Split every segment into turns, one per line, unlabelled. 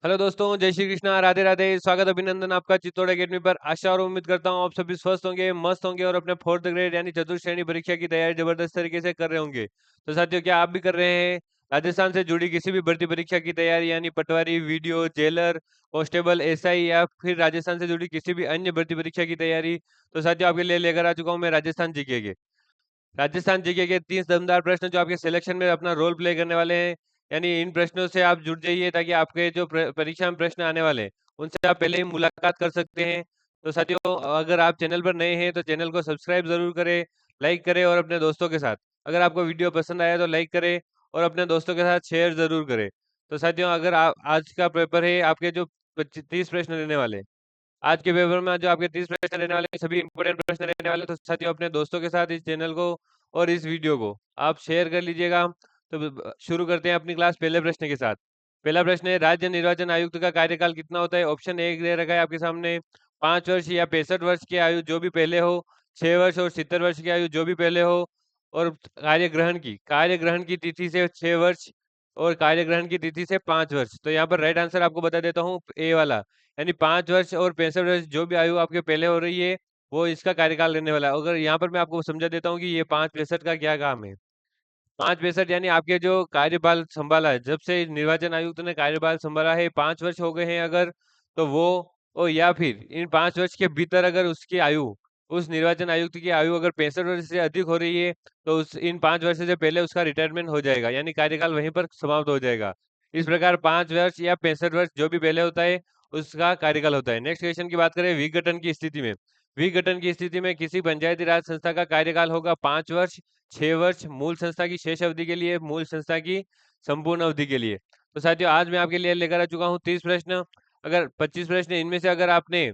Hello दोस्तों, जय श्री कृष्णा, राधे राधे। स्वागत अभिनंदन आपका चित्तौड़ एकेडमी पर। आशा और उम्मीद करता हूँ आप सभी स्वस्थ होंगे, मस्त होंगे और अपने फोर्थ ग्रेड यानी चतुर्थ श्रेणी परीक्षा की तैयारी जबरदस्त तरीके से कर रहे होंगे। तो साथियों, क्या आप भी कर रहे हैं राजस्थान से जुड़ी किसी भी भर्ती परीक्षा की तैयारी यानी पटवारी, वीडियो, जेलर, कांस्टेबल, एसआई या फिर राजस्थान से जुड़ी किसी भी अन्य भर्ती परीक्षा की तैयारी? तो साथियों, आपके लिए लेकर आ चुका हूँ मैं राजस्थान जीके के 30 दमदार प्रश्न जो आपके सिलेक्शन में अपना रोल प्ले करने वाले हैं। यानी इन प्रश्नों से आप जुड़ जाइए ताकि आपके जो परीक्षा में प्रश्न आने वाले हैं उनसे आप पहले ही मुलाकात कर सकते हैं। तो साथियों, अगर आप चैनल पर नए हैं तो चैनल को सब्सक्राइब जरूर करें, लाइक करें और अपने दोस्तों के साथ, अगर आपको वीडियो पसंद आया तो लाइक करें और अपने दोस्तों के साथ शेयर जरूर करें। तो साथियों, अगर आप आज का पेपर है आपके जो 30 प्रश्न रहने वाले हैं, आज के पेपर में जो आपके 30 प्रश्न रहने वाले हैं, सभी इंपॉर्टेंट प्रश्न रहने वाले हैं। तो साथियों, अपने दोस्तों के साथ इस चैनल को और इस वीडियो को आप शेयर कर लीजिएगा। तो शुरू करते हैं अपनी क्लास पहले प्रश्न के साथ। पहला प्रश्न है, राज्य निर्वाचन आयुक्त का कार्यकाल कितना होता है? ऑप्शन एक दे रखा है आपके सामने, 5 वर्ष या 65 वर्ष की आयु जो भी पहले हो, 6 वर्ष और 70 वर्ष की आयु जो भी पहले हो, और कार्यग्रहण की तिथि से 6 वर्ष और कार्यग्रहण की तिथि से 5 वर्ष। तो यहाँ पर राइट आंसर आपको बता देता हूँ, ए वाला, यानी 5 वर्ष और 65 वर्ष जो भी आयु आपके पहले हो रही है वो इसका कार्यकाल रहने वाला है। अगर यहाँ पर मैं आपको समझा देता हूँ कि ये 5 65 का क्या काम है। 5 65 यानी आपके जो कार्यभार संभाला है, जब से निर्वाचन आयुक्त ने कार्यभार संभाला है, 5 वर्ष हो गए हैं अगर, तो वो या फिर इन 5 वर्ष के भीतर अगर उसकी आयु, उस निर्वाचन आयुक्त की आयु अगर 65 वर्ष से अधिक हो रही है, तो उस इन 5 वर्ष से पहले उसका रिटायरमेंट हो जाएगा, यानी कार्यकाल वहीं पर समाप्त हो जाएगा। इस प्रकार 5 वर्ष या 65 वर्ष जो भी पहले होता है उसका कार्यकाल होता है। नेक्स्ट क्वेश्चन की बात करें, विघटन की स्थिति में, विघटन की स्थिति में किसी पंचायती राज संस्था का कार्यकाल होगा 5 वर्ष, 6 वर्ष मूल संस्था की शेष अवधि के लिए, मूल संस्था की संपूर्ण अवधि के लिए। तो साथियों, आज मैं आपके लिए लेकर आ चुका हूँ 30 प्रश्न। अगर 25 प्रश्न, इनमें से अगर आपने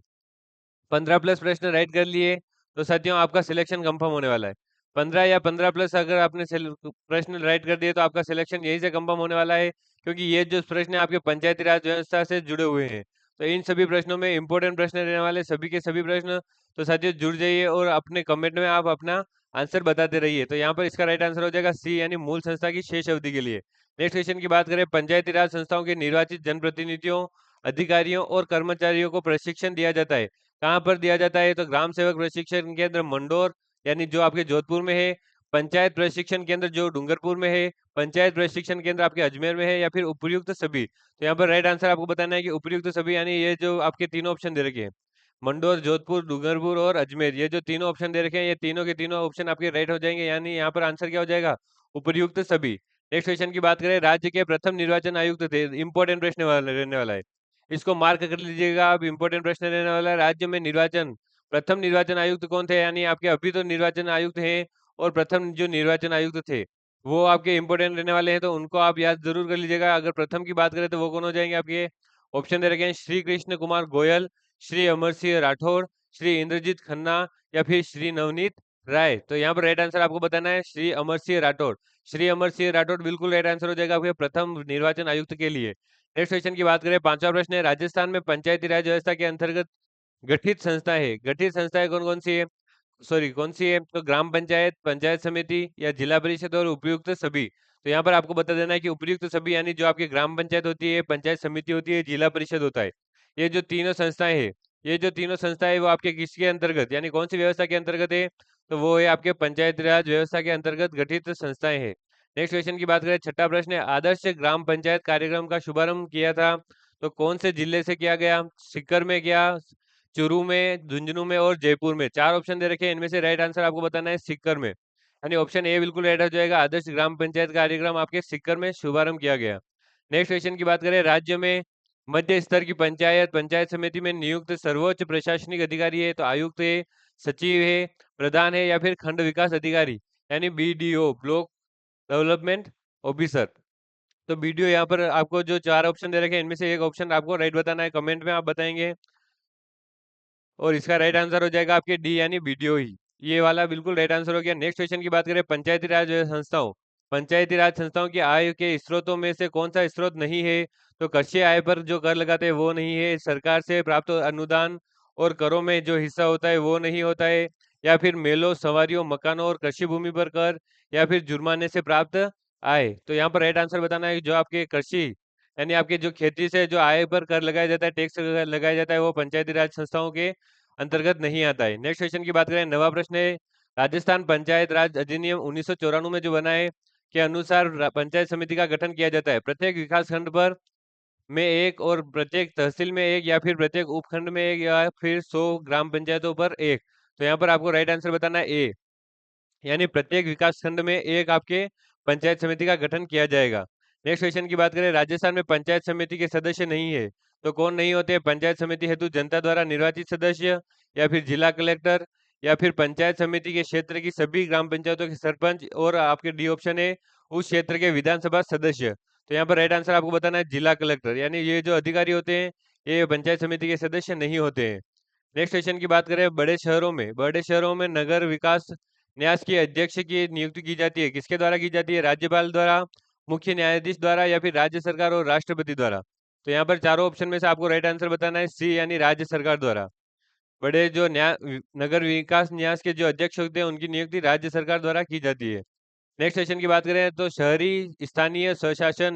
15 प्लस प्रश्न राइट कर लिए तो साथियों आपका सिलेक्शन कंफर्म होने वाला है। 15 या 15 प्लस अगर आपने प्रश्न राइट कर दिए तो आपका सिलेक्शन यही से कंफर्म होने वाला है, क्योंकि ये जो प्रश्न है आपके पंचायती राज व्यवस्था से जुड़े हुए हैं। तो इन सभी प्रश्नों में इंपॉर्टेंट प्रश्न रहने वाले, सभी के सभी प्रश्न। तो साथियों, जुड़ जाइए और अपने कमेंट में आप अपना आंसर बताते रहिए। तो यहाँ पर इसका राइट आंसर हो जाएगा सी, यानी मूल संस्था की शेष अवधि के लिए। नेक्स्ट क्वेश्चन की बात करें, पंचायती राज संस्थाओं के निर्वाचित जनप्रतिनिधियों, अधिकारियों और कर्मचारियों को प्रशिक्षण दिया जाता है। कहाँ पर दिया जाता है? तो ग्राम सेवक प्रशिक्षण केंद्र मंडोर, यानी जो आपके जोधपुर में है, पंचायत प्रशिक्षण केंद्र जो डूंगरपुर में है, पंचायत प्रशिक्षण केंद्र आपके अजमेर में है, या फिर उपयुक्त सभी। तो यहाँ पर राइट आंसर आपको बताना है कि उपयुक्त सभी, यानी ये जो आपके तीनों ऑप्शन दे रखे हैं, मंडोर, जोधपुर, डूंगरपुर और अजमेर, ये जो तीनों ऑप्शन दे रखे हैं, ये तीनों के तीनों ऑप्शन आपके राइट हो जाएंगे, यानी यहाँ पर आंसर क्या हो जाएगा? उपयुक्त सभी। नेक्स्ट क्वेश्चन की बात करें, राज्य के प्रथम निर्वाचन आयुक्त थे, इंपॉर्टेंट प्रश्न रहने वाला है, इसको मार्क कर लीजिएगा। अब इंपॉर्टेंट प्रश्न रहने वाला है, राज्य में प्रथम निर्वाचन आयुक्त कौन थे? यानी आपके अभी तो निर्वाचन आयुक्त हैं और प्रथम जो निर्वाचन आयुक्त थे वो आपके इंपॉर्टेंट रहने वाले हैं, तो उनको आप याद जरूर कर लीजिएगा। अगर प्रथम की बात करें तो वो कौन हो जाएंगे आपके? ऑप्शन दे रखे हैं, श्री कृष्ण कुमार गोयल, श्री अमर सिंह राठौर, श्री इंद्रजीत खन्ना, या फिर श्री नवनीत राय। तो यहाँ पर राइट आंसर आपको बताना है श्री अमर सिंह राठौर। श्री अमर सिंह राठौर बिल्कुल राइट आंसर हो जाएगा आपके प्रथम निर्वाचन आयुक्त के लिए। नेक्स्ट क्वेश्चन की बात करें, पांचवा प्रश्न है, राजस्थान में पंचायती राज व्यवस्था के अंतर्गत गठित संस्था है, गठित संस्थाएं कौन कौन सी है? सॉरी, कौन सी है? तो ग्राम पंचायत, पंचायत समिति या जिला परिषद और उपयुक्त सभी। तो यहाँ पर आपको बता देना है कि उपयुक्त सभी, यानी जो आपकी ग्राम पंचायत होती है, पंचायत समिति होती है, जिला परिषद होता है, ये जो तीनों संस्थाएं हैं, ये जो तीनों संस्थाएं वो आपके किसके अंतर्गत, यानी कौन सी व्यवस्था के अंतर्गत है? तो वो है आपके पंचायती राज व्यवस्था के अंतर्गत गठित संस्थाएं हैं। नेक्स्ट क्वेश्चन की बात करें, छठा प्रश्न है, आदर्श ग्राम पंचायत कार्यक्रम का शुभारंभ किया था तो कौन से जिले से किया गया? सीकर में किया, चूरू में, झुंझुनू में और जयपुर में। चार ऑप्शन दे रखे हैं, इनमें से राइट आंसर आपको बताना है सीकर में, यानी ऑप्शन ए बिल्कुल राइट हो जाएगा। आदर्श ग्राम पंचायत कार्यक्रम आपके सीकर में शुभारंभ किया गया। नेक्स्ट क्वेश्चन की बात करें, राज्य में मध्य स्तर की पंचायत, पंचायत समिति में नियुक्त सर्वोच्च प्रशासनिक अधिकारी है, तो आयुक्त है, सचिव है, प्रधान है, या फिर खंड विकास अधिकारी, यानी बीडीओ, ब्लॉक डेवलपमेंट ऑफिसर। तो बीडीओ, यहाँ पर आपको जो चार ऑप्शन दे रखे हैं इनमें से एक ऑप्शन आपको राइट बताना है, कमेंट में आप बताएंगे। और इसका राइट आंसर हो जाएगा आपके डी, यानी बीडीओ ही, ये वाला बिल्कुल राइट आंसर हो गया। नेक्स्ट क्वेश्चन की बात करें, पंचायती राज संस्थाओं, पंचायती राज संस्थाओं की आय के स्रोतों में से कौन सा स्रोत नहीं है? तो कृषि आय पर जो कर लगाते हैं वो नहीं है, सरकार से प्राप्त अनुदान और करों में जो हिस्सा होता है वो नहीं होता है, या फिर मेलों, सवारियों, मकानों और कृषि भूमि पर कर, या फिर जुर्माने से प्राप्त आय। तो यहाँ पर राइट आंसर बताना है जो आपके कृषि यानी आपके जो खेती से जो आय पर कर लगाया जाता है, टैक्स लगाया जाता है, वो पंचायती राज संस्थाओं के अंतर्गत नहीं आता है। नेक्स्ट क्वेश्चन की बात करें, नवा प्रश्न है, राजस्थान पंचायत राज अधिनियम 1994 में जो बना है के अनुसार पंचायत समिति का गठन किया जाता है। प्रत्येक विकास खंड पर में एक और प्रत्येक तहसील में एक या फिर प्रत्येक उपखंड में एक या फिर 100 ग्राम पंचायतों पर एक। तो यहाँ पर आपको राइट आंसर बताना है ए, यानी प्रत्येक विकास खंड में एक आपके पंचायत समिति का गठन किया जाएगा। नेक्स्ट क्वेश्चन की बात करें, राजस्थान में पंचायत समिति के सदस्य नहीं है तो कौन नहीं होते? पंचायत समिति हेतु जनता द्वारा निर्वाचित सदस्य, या फिर जिला कलेक्टर, या फिर पंचायत समिति के क्षेत्र की सभी ग्राम पंचायतों के सरपंच, और आपके डी ऑप्शन है उस क्षेत्र के विधानसभा सदस्य। तो यहाँ पर राइट आंसर आपको बताना है जिला कलेक्टर, यानी ये जो अधिकारी होते हैं ये पंचायत समिति के सदस्य नहीं होते हैं। नेक्स्ट क्वेश्चन की बात करें, बड़े शहरों में नगर विकास न्यास की अध्यक्ष की नियुक्ति की जाती है, किसके द्वारा की जाती है? राज्यपाल द्वारा, मुख्य न्यायाधीश द्वारा, या फिर राज्य सरकार और राष्ट्रपति द्वारा। तो यहाँ पर चारों ऑप्शन में से आपको राइट आंसर बताना है सी, यानी राज्य सरकार द्वारा। बड़े जो नगर विकास न्यास के जो अध्यक्ष होते हैं उनकी नियुक्ति राज्य सरकार द्वारा की जाती है। नेक्स्ट क्वेश्चन की बात करें तो शहरी स्थानीय स्वशासन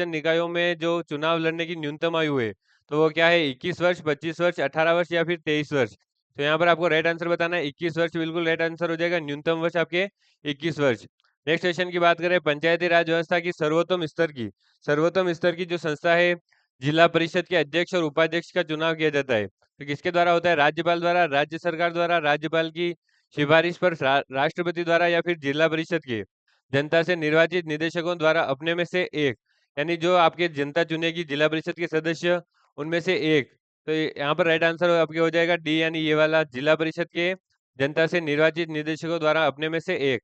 निकायों में जो चुनाव लड़ने की न्यूनतम आयु है तो वो क्या है? 21 वर्ष, 25 वर्ष, 18 वर्ष, या फिर 23 वर्ष। तो यहाँ पर आपको राइट आंसर बताना है 21 वर्ष, बिल्कुल राइट आंसर हो जाएगा। न्यूनतम वर्ष आपके 21 वर्ष। नेक्स्ट क्वेश्चन की बात करें, पंचायती राज व्यवस्था की सर्वोत्तम स्तर की जो संस्था है, जिला परिषद के अध्यक्ष और उपाध्यक्ष का चुनाव किया जाता है तो किसके द्वारा होता है? राज्यपाल द्वारा, राज्य सरकार द्वारा, राज्यपाल की सिफारिश पर राष्ट्रपति द्वारा, या फिर जिला परिषद के जनता से निर्वाचित निदेशकों द्वारा अपने में से एक। यानी जो आपके जनता चुनेगी जिला परिषद के सदस्य उनमें से एक। तो यहाँ पर राइट आंसर आपके हो जाएगा डी, यानी ये वाला जिला परिषद के जनता से निर्वाचित निदेशकों द्वारा अपने में से एक।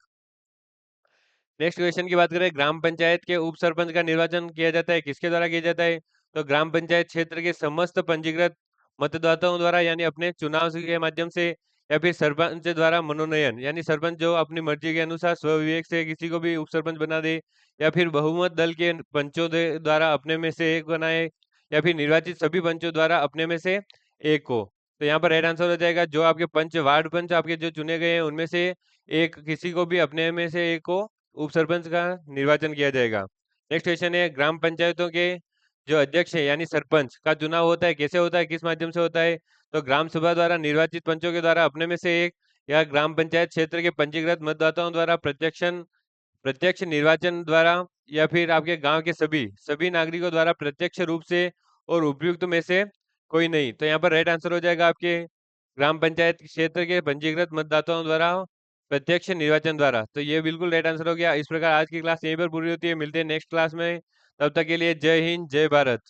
नेक्स्ट क्वेश्चन की बात करें, ग्राम पंचायत के उप सरपंच का निर्वाचन किया जाता है, किसके द्वारा किया जाता है? तो ग्राम पंचायत क्षेत्र के समस्त पंजीकृत मतदाताओं द्वारा, यानी अपने चुनाव के माध्यम से, या फिर सरपंच द्वारा मनोनयन, यानी सरपंच जो अपनी मर्जी के अनुसार स्वविवेक से किसी को भी उप सरपंच बना दे, या फिर बहुमत दल के पंचों द्वारा अपने में से एक बनाए, या फिर निर्वाचित सभी पंचों द्वारा अपने में से एक को। तो यहाँ पर राइट आंसर हो जाएगा जो आपके वार्ड पंच आपके जो चुने गए हैं उनमें से एक किसी को भी अपने में से एक को उप सरपंच का निर्वाचन किया जाएगा। नेक्स्ट क्वेश्चन है, ग्राम पंचायतों के जो अध्यक्ष है यानी सरपंच का चुनाव होता है, कैसे होता है, किस माध्यम से होता है? तो ग्राम सभा द्वारा निर्वाचित पंचों के द्वारा अपने में से एक, या ग्राम पंचायत क्षेत्र के पंजीकृत मतदाताओं द्वारा प्रत्यक्ष निर्वाचन द्वारा, या फिर आपके गांव के सभी सभी नागरिकों द्वारा प्रत्यक्ष रूप से और उपयुक्त में से कोई नहीं। तो यहाँ पर राइट आंसर हो जाएगा आपके ग्राम पंचायत क्षेत्र के पंजीकृत मतदाताओं द्वारा प्रत्यक्ष निर्वाचन द्वारा। तो ये बिल्कुल राइट आंसर हो गया। इस प्रकार आज की क्लास यहीं पर पूरी होती है। मिलते हैं नेक्स्ट क्लास में, तब तक के लिए जय हिंद, जय भारत।